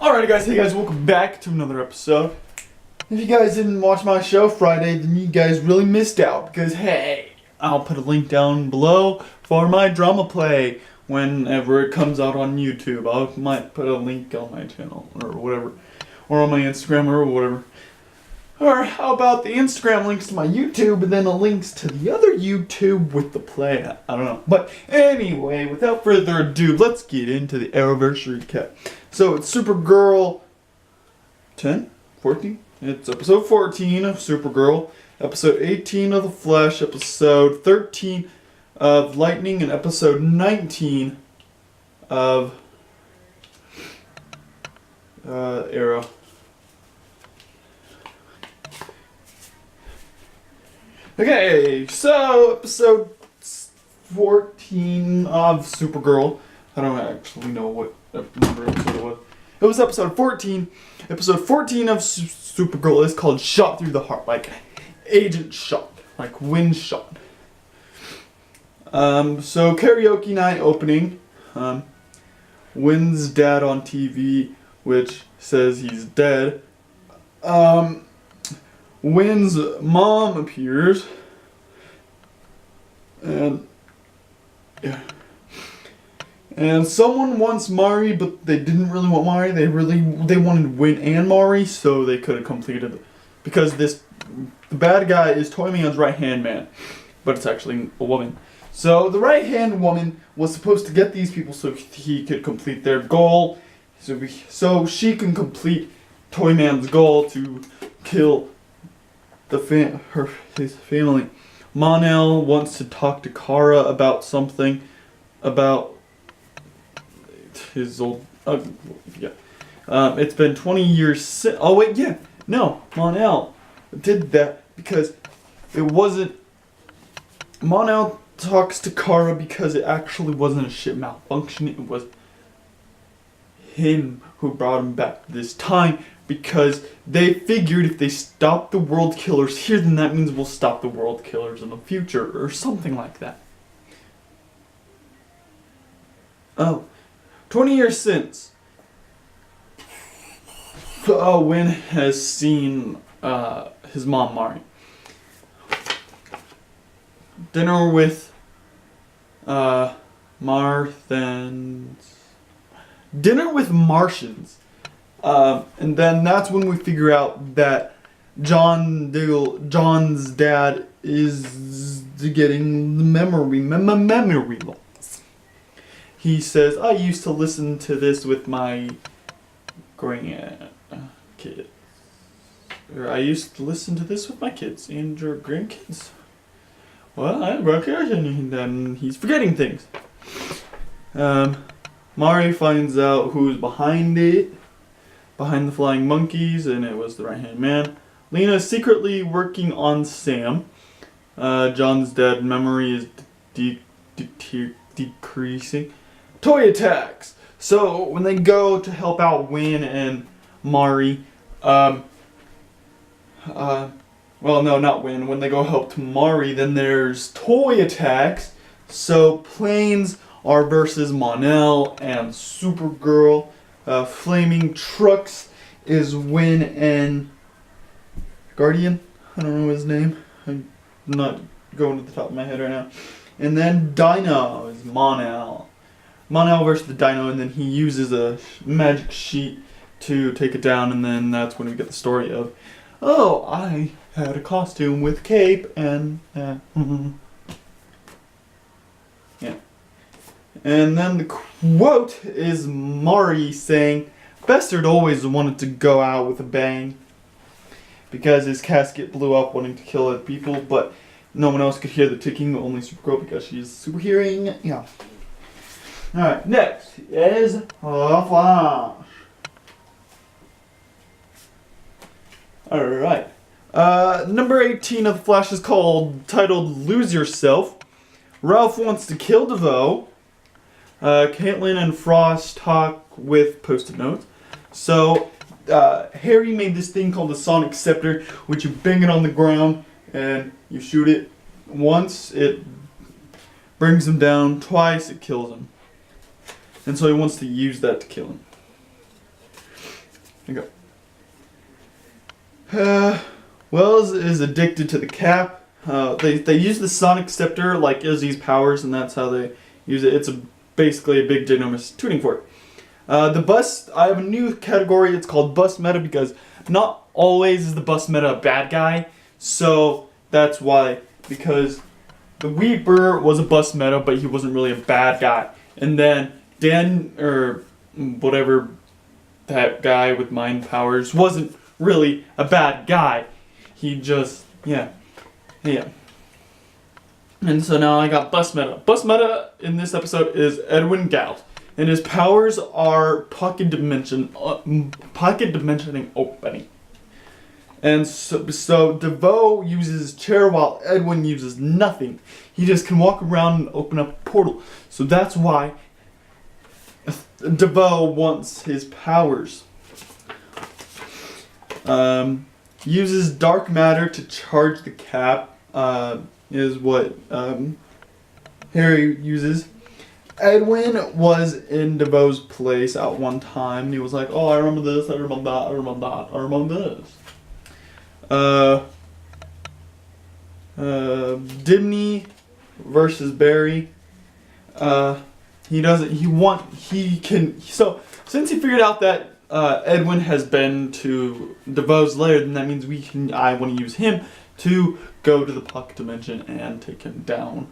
Alright guys, hey guys, welcome back to another episode. If you guys didn't watch my show Friday, then you guys really missed out because hey, I'll put a link down below for my drama play whenever it comes out on YouTube. I might put a link on my channel or whatever, or on my Instagram or whatever. Or how about the Instagram links to my YouTube and then the links to the other YouTube with the play? I don't know. But anyway, without further ado, let's get into the Arrowverse recap. So it's Supergirl 10? 14? It's episode 14 of Supergirl, episode 18 of The Flash, episode 13 of Lightning, and episode 19 of Arrow. Okay, so episode 14 of Supergirl. I don't actually know what number episode it was. It was episode 14. Episode 14 of Supergirl is called Shot Through the Heart, like agent shot, like wind shot. So karaoke night opening. Wynn's dad on TV, which says he's dead. Wynn's mom appears, and yeah, and someone wants Mari, but they didn't really want Mari. They wanted Wynn and Mari, so they could have completed it because the bad guy is Toyman's right hand man, but it's actually a woman. So the right hand woman was supposed to get these people so he could complete their goal, so she can complete Toyman's goal to kill his family. Mon-El wants to talk to Kara about something, about his old, it's been 20 years since, oh wait, yeah, no, Mon-El did that because it wasn't, Mon-El talks to Kara because it actually wasn't a ship malfunction, it was him who brought him back this time, because they figured if they stop the world killers here, then that means we'll stop the world killers in the future, or something like that. Oh, 20 years since. So, Wynn has seen his mom, Mari. Dinner with Dinner with Martians. And then that's when we figure out that John's dad is getting the memory loss. He says, I used to listen to this with my grandkids. Or I used to listen to this with my kids and your grandkids. Well, I'm and then he's forgetting things. Mari finds out who's behind it. Behind the flying monkeys, and it was the right-hand man. Lena is secretly working on Sam. John's dead memory is decreasing. Toy attacks! So, when they go to help out Wynn and Mari, well, no, not Wynn. When they go help to Mari, then there's toy attacks. So, planes are versus Mon-El and Supergirl. Flaming trucks is Wynn and Guardian. I don't know his name. I'm not going to the top of my head right now. And then Dino is Mon-El. Mon-El versus the Dino, and then he uses a magic sheet to take it down, and then that's when we get the story of, oh, I had a costume with cape and yeah. And then the quote is Mari saying, Bester always wanted to go out with a bang because his casket blew up wanting to kill other people, but no one else could hear the ticking, only Supergirl because she's super hearing. Yeah. Alright, next is The Flash. Alright. Number 18 of The Flash is titled Lose Yourself. Ralph wants to kill DeVoe. Caitlin and Frost talk with post-it notes. So, Harry made this thing called the Sonic Scepter, which you bang it on the ground and you shoot it. Once, it brings him down. Twice, it kills him. And so he wants to use that to kill him. Here you go. Wells is addicted to the cap. They use the sonic scepter like Izzy's powers, and that's how they use it. It's basically a big ginormous tuning fork. The bus, I have a new category. It's called bus meta because not always is the bus meta a bad guy. So that's why, because the Weeper was a bus meta, but he wasn't really a bad guy. And then Dan, or whatever, that guy with mind powers, wasn't really a bad guy. He just, yeah. And so now I got bus meta. Bus meta in this episode is Edwin Gauss. And his powers are pocket dimensioning opening. And so DeVoe uses chair while Edwin uses nothing. He just can walk around and open up a portal. So that's why DeVoe wants his powers. Uses dark matter to charge the cap, is what Harry uses. Edwin was in DeVoe's place at one time, and he was like, oh, I remember this, I remember that, I remember that, I remember this. Dimney versus Barry. So since he figured out that Edwin has been to DeVoe's lair, then that means I want to use him to go to the pocket dimension and take him down.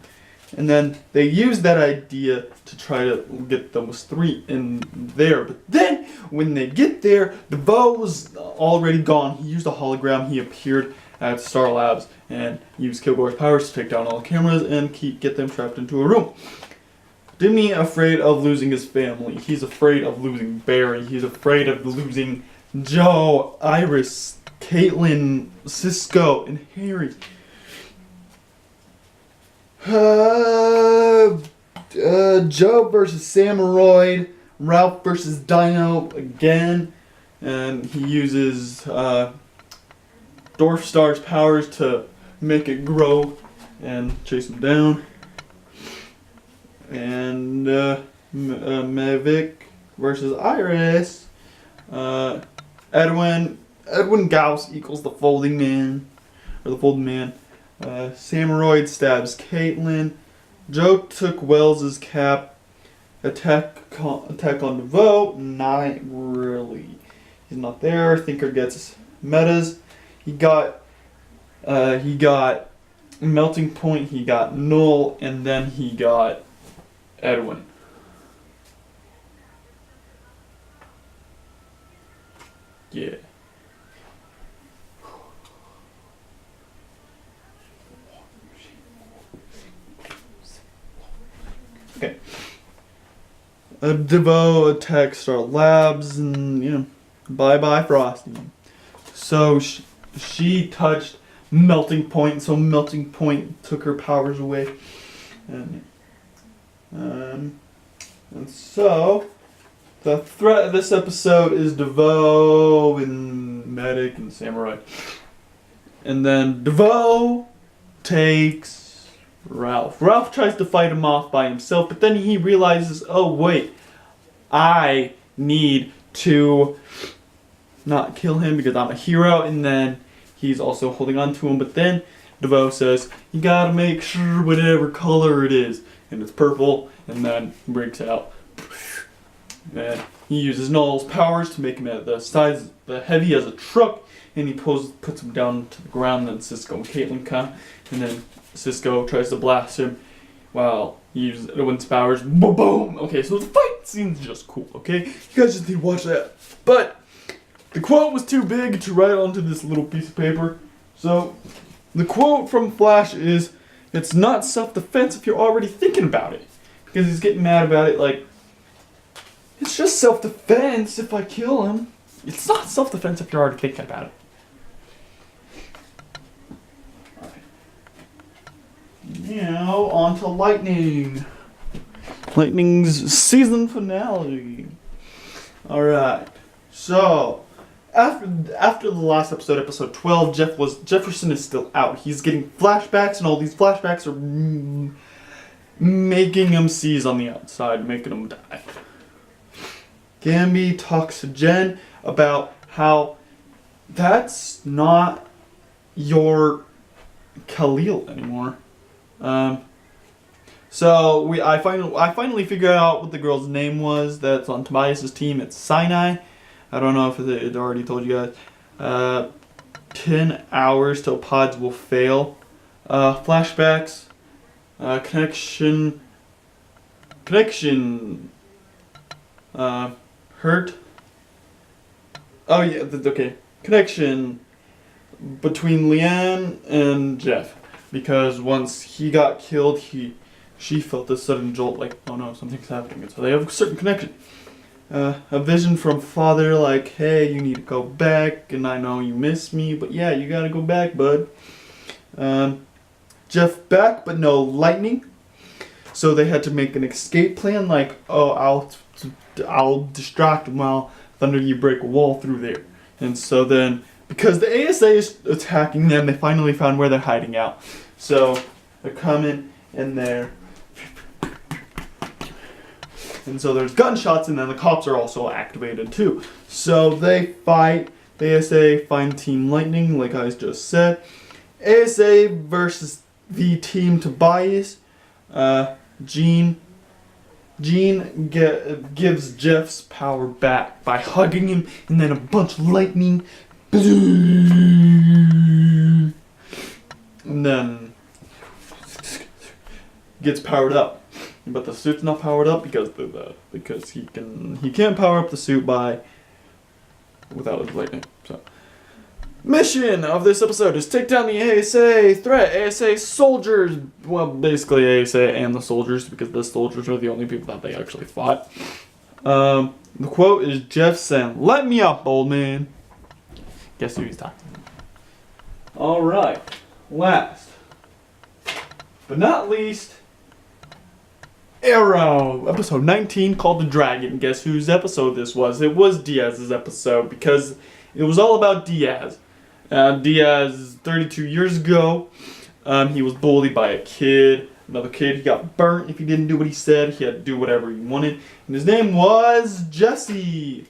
And then they used that idea to try to get those three in there. But then, when they get there, DeVoe was already gone. He used a hologram. He appeared at Star Labs and used Kilgore's powers to take down all the cameras and get them trapped into a room. Dimmy afraid of losing his family. He's afraid of losing Barry. He's afraid of losing Joe, Iris, Caitlin, Cisco, and Harry. Joe versus Samuroid, Ralph versus Dino again, and he uses Dwarf Star's powers to make it grow and chase him down. And Mavic versus Iris, Edwin Gauss equals the Folding Man, or the Folding Man. Samuroid stabs Caitlin. Joe took Wells's cap. Attack on DeVoe. Not really. He's not there. Thinker gets metas. He got Melting Point. He got Null, and then he got Edwin. Yeah. Okay. DeVoe attacks Star Labs, and bye Frosty. So she touched Melting Point, so Melting Point took her powers away, and so the threat of this episode is DeVoe and Medic and Samurai, and then DeVoe takes Ralph. Ralph tries to fight him off by himself, but then he realizes, oh wait, I need to not kill him because I'm a hero, and then he's also holding on to him, but then DeVoe says, you gotta make sure whatever color it is, and it's purple, and then he breaks out. And he uses Null's powers to make him at the size, the heavy as a truck, and he puts him down to the ground, and then Cisco and Caitlin come, and then Cisco tries to blast him while he uses Edwin's powers. Boom, boom! Okay, so the fight scene's just cool, okay? You guys just need to watch that. But the quote was too big to write onto this little piece of paper. So the quote from Flash is, it's not self-defense if you're already thinking about it. Because he's getting mad about it, like, it's just self-defense if I kill him. It's not self-defense if you're already thinking about it. Now, on to Lightning. Lightning's season finale. Alright. So, after the last episode, episode 12, Jefferson is still out. He's getting flashbacks, and all these flashbacks are making him seize on the outside, making him die. Gamby talks to Jen about how that's not your Khalil anymore. So I finally figured out what the girl's name was that's on Tobias's team. It's Sinai. I don't know if it already told you guys. 10 hours till pods will fail. Flashbacks. Connection. Hurt. Oh yeah, okay. Connection between Leanne and Jeff, because once he got killed, she felt this sudden jolt, like, oh no, something's happening, and so they have a certain connection. A vision from father, like, hey, you need to go back, and I know you miss me, but yeah, you gotta go back, bud. Jeff back, but no lightning, so they had to make an escape plan, like, oh, I'll distract him while Thunder, you break a wall through there. And so then, because the ASA is attacking them, they finally found where they're hiding out. So they're coming in there. And so there's gunshots, and then the cops are also activated too. So they fight. The ASA find Team Lightning, like I just said. ASA versus the Team Tobias. Gene gives Jeff's power back by hugging him, and then a bunch of lightning. And then gets powered up. But the suit's not powered up because he can't power up the suit without his lightning. So mission of this episode is take down the ASA threat. ASA soldiers. Well, basically ASA and the soldiers, because the soldiers are the only people that they actually fought. The quote is Jeff saying, "Let me up, old man." Guess who he's talking to? Alright. Last but not least, Arrow, episode 19, called The Dragon. Guess whose episode this was? It was Diaz's episode, because it was all about Diaz. Diaz, 32 years ago, he was bullied by a kid, another kid. He got burnt if he didn't do what he said. He had to do whatever he wanted. And his name was Jesse.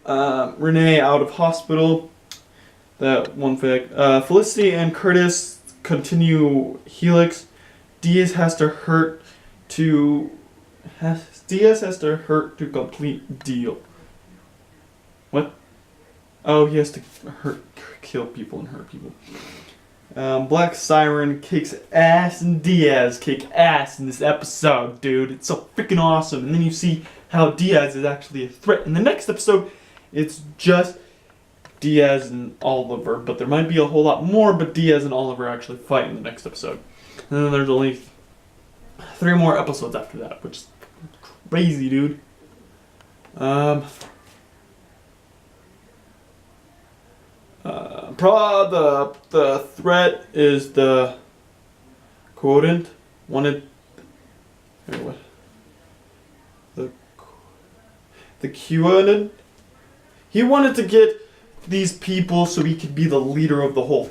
Renee out of hospital. That one fact. Felicity and Curtis continue Helix. Diaz has to hurt to complete deal. What? Oh, he has to kill people and hurt people. Black Siren kicks ass, and Diaz kick ass in this episode, dude. It's so freaking awesome. And then you see how Diaz is actually a threat. In the next episode, it's just Diaz and Oliver, but there might be a whole lot more, but Diaz and Oliver actually fight in the next episode. And then there's only 3 more episodes after that, which is crazy, dude. The threat is the quotient wanted. What? The quotient. He wanted to get these people so he could be the leader of the whole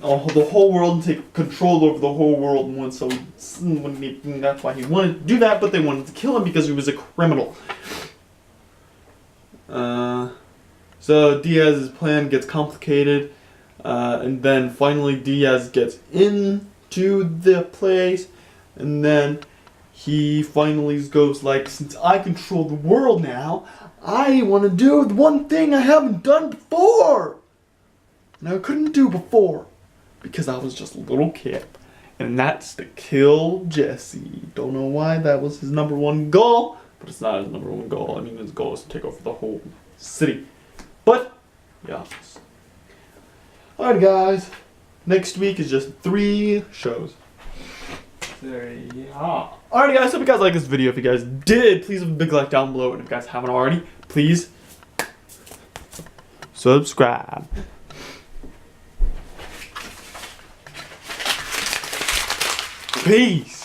world and take control over the whole world. And so that's why he wanted to do that. But they wanted to kill him because he was a criminal. So Diaz's plan gets complicated, and then finally Diaz gets into the place, and then he finally goes like, since I control the world now, I want to do the one thing I haven't done before, and I couldn't do before, because I was just a little kid, and that's to kill Jesse. Don't know why that was his number 1 goal, but it's not his number 1 goal. I mean, his goal is to take over the whole city. But, yeah. Alright guys, next week is just 3 shows. Yeah. Alright guys, hope you guys like this video. If you guys did, please leave a big like down below. And if you guys haven't already, please subscribe. Peace.